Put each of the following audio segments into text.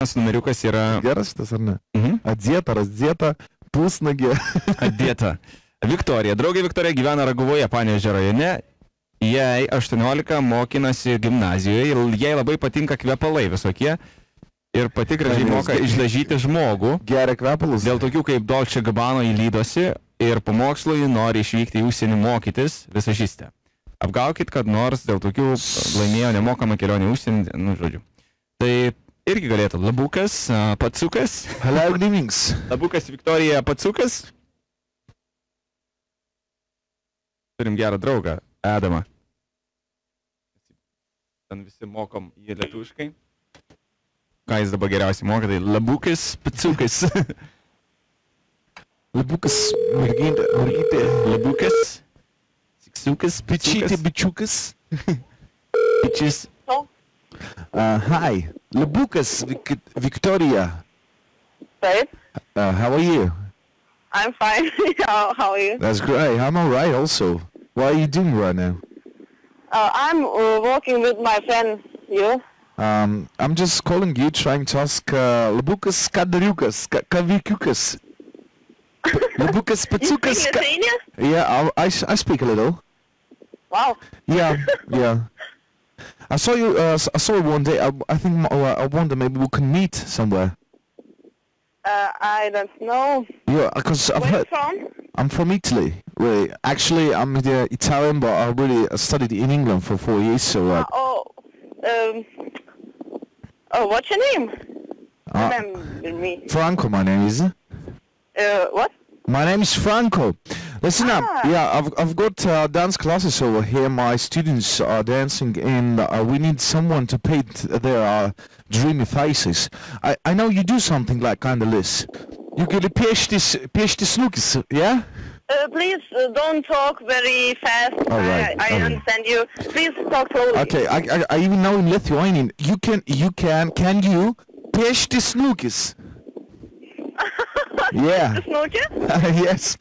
numeriukas yra... Geras šitas ar ne? Adėta, razdėta, pusnagė. Adėta. Viktorija. Draugė Viktorija gyvena Raguvoje, Panevėžio rajone. Jai 18, mokinasi gimnazijoje ir jai labai patinka kvepalai visokie. Ir pati gražiai moka išdažyti žmogų. Geria kvepalus. Dėl tokių kaip Dolce Gabbana įlydosi ir po mokslui nori išvykti į užsienį mokytis visažistę. Apgaukit, kad nors dėl tokių laimėjo nemokamą kelionę į užsienį, nu žodžiu. Tai irgi galėtų Labukas, Pacukas. Hello, good evenings. Labukas, Viktorija, Pacukas. Turim gerą draugą, Adamą. Ten visi mokom jį lietuviškai. Ką jis dabar geriausiai moka, tai Labukas, Pacukas. Labukas, mergytė. Labukas, Siksiukas, Pičytė, bičiukas. Pičis. Hi, Labukas, Victoria. Right? How are you? I'm fine. How are you? That's great. I'm all right also. What are you doing right now? I'm walking with my friend. You? I'm just calling you, trying to ask Labukas, Kadariukas, Kavikiukas. Labukas, Pacukas. You speak Lithuanian? Yeah, I speak a little. Wow. Yeah, yeah. I saw you. I saw you one day. I think I wonder maybe we can meet somewhere. I don't know. Yeah, because I've Where heard. you from? I'm from Italy. Really, actually, I'm Italian, but I really studied in England for 4 years. So. What's your name? Remember me. Franco, my name is. What? My name is Franco. Listen up. Yeah, I've got dance classes over here. My students are dancing, and we need someone to paint their dreamy faces. I know you do something like kind of this. You could pitch this snookies, yeah? Please don't talk very fast. All right. I understand you. Please talk slowly. Okay, I even know in Lithuanian. Can you pitch the snookies? Yeah. Yes.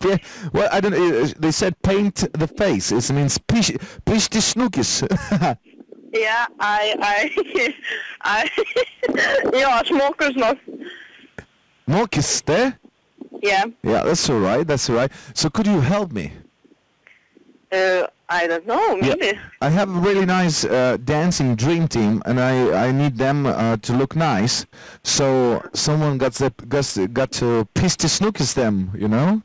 Well, I don't. They said paint the face. It means pish the snookies. Yeah, Ja, smokersnot. Snookies there? Yeah. Yeah, that's all right. That's all right. So could you help me? I don't know. Maybe. Yeah. I have a really nice dancing dream team, and I need them to look nice. So someone got to piss the snookies them, you know?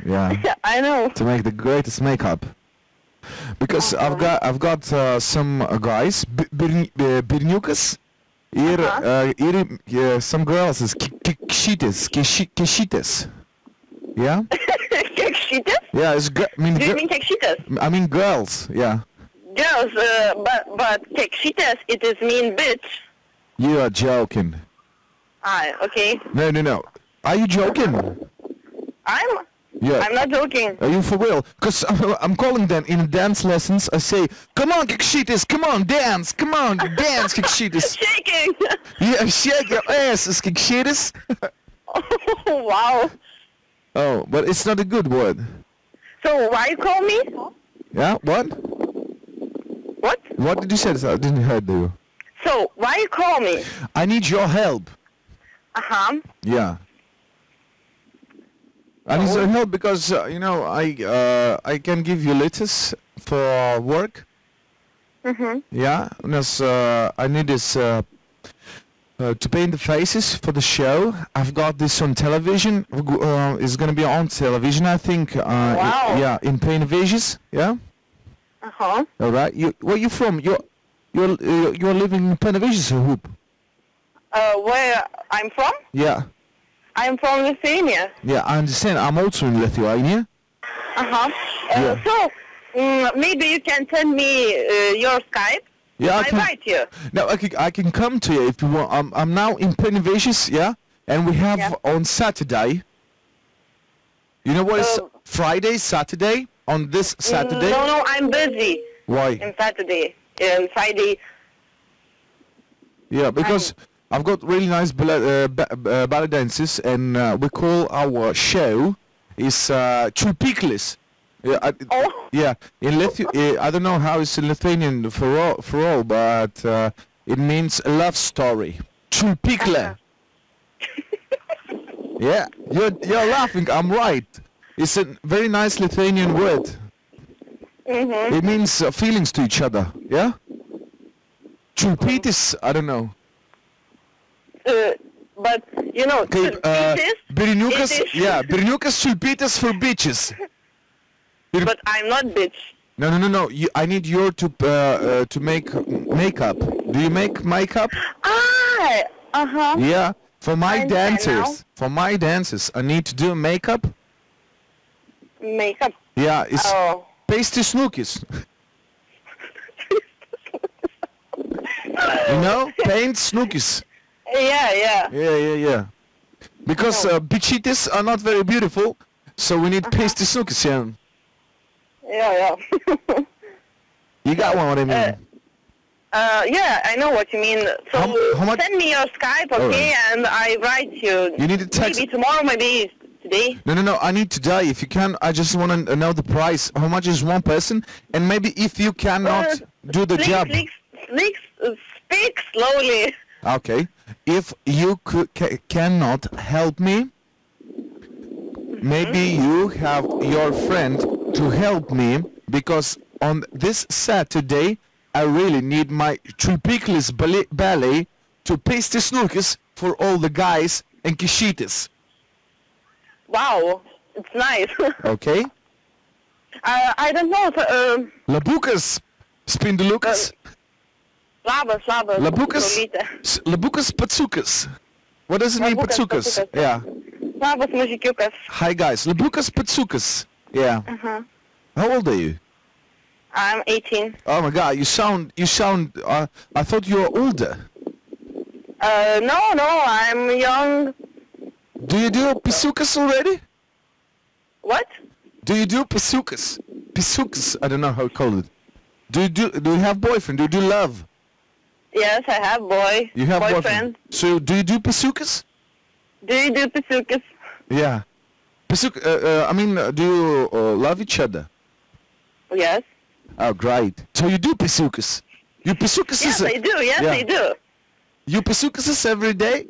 Yeah. Yeah, I know. To make the greatest makeup. Because I've got some guys, Birniukas, some girls is Keshites. Yeah? Keksitas? Yeah, it's Do you mean keksitas? I mean girls, yeah. Girls, but keksitas, it is mean bitch. You are joking. Okay. No. Are you joking? Yeah. I'm not joking. Are you for real? Because I'm calling them in dance lessons. I say, come on, Kekshitas, come on, dance, Kekshitas. Shaking! Yeah, shake your ass, Kekshitas. Oh, wow. Oh, but it's not a good word. So why you call me? Yeah, what? What? What did you say? I didn't hear you. So why you call me? I need your help. Yeah. I need your help because I can give you letters for work. Yeah, because I need this to paint the faces for the show. I've got this on television. It's gonna be on television, I think. Wow. In Painvisions. Yeah. All right. Where you from? You're living in Painvisions, or Hoop? Where I'm from? Yeah. I'm from Lithuania. Yeah, I understand. I'm also in Lithuania. Yeah. So maybe you can send me your Skype. Yeah, I write you. No, I can come to you if you want. I'm now in Painvisions, yeah, and we have on Saturday. You know what is Friday, Saturday? On this Saturday? No, I'm busy. Why? On Saturday, Friday. Yeah, because I've got really nice ballet dances, and we call our show is Chulpiklis. Yeah, yeah. In I don't know how it's in Lithuanian for all, but it means a love story. Čiulpyklė. Yeah, you're laughing, I'm right. It's a very nice Lithuanian word. It means feelings to each other, yeah? Čiulpytis, I don't know. But, you know, Okay, berniukas, it is- yeah, berniukas čiulpytis for bitches. but I'm not bitch. No. I need you to make makeup. Do you make makeup? Uh-huh. Yeah. For my I understand dancers, I need to do makeup. Makeup. Yeah, it's Oh. pasty snookies. You know, paint snookies. Yeah. Yeah. Because bichitis are not very beautiful, so we need pasty snookies. Yeah. Yeah. You got one, what I mean. Yeah, I know what you mean. So How much- send me your Skype, okay, and I write you. You need to text. Maybe tomorrow, maybe today. No. I need today. If you can, I just want to know the price. How much is one person? And maybe if you cannot do the job. Speak slowly. Okay. If you cannot help me, maybe you have your friend to help me, because on this Saturday I really need my Čiulpyklis ballet to pasty snookies for all the guys and kishitis. Wow, it's nice. Okay? I don't know. Labukas, spinduliukas, Labas. labukas, Saulyte. labukas patsukas. What does it mean, Labukas patsukas? patsukas. Yeah. Labas mažiukiukas. Hi guys, labukas patsukas. Yeah. Uh-huh. How old are you? I'm 18. Oh my God, you sound. I thought you were older. No, I'm young. Do you do pisukas already? What? Do you do pisukas? Pisukas, I don't know how to call it. Do you have boyfriend? Do you do love? Yes, I have boy. You have boyfriend. So do you do pisukas? Do you do pisukas? Yeah. I mean, do you love each other? Yes. Oh, great. So you do pisukas? You pisukas Yes, I do. Yes, yeah. I do. You pisukas every day?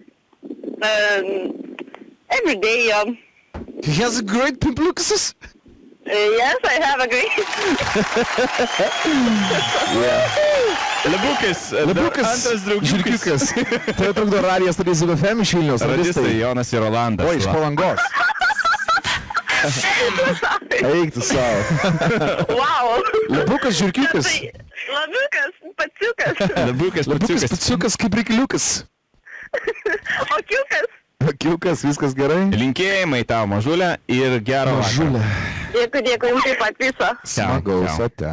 Every day. He has a great pimplukas? Yes, I have agreed. Labukas, Antras draugiukas. žiūriukas. Tai trukdo radijas Studijos FM iš Vilniaus. Radistai Jonas ir Rolandas. O, iš Palangos. Eik tu savo. Wow. Labukas, žiūriukas. Labiukas, paciukas. Labukas, Labukas, paciukas. paciukas kaip rykliukas. Okiukas. Akiukas, viskas gerai? Linkėjimai tau, mažulė, ir gero vakaro. Mažulė. Dėkui, jums taip pat viso. Smagaus, ate.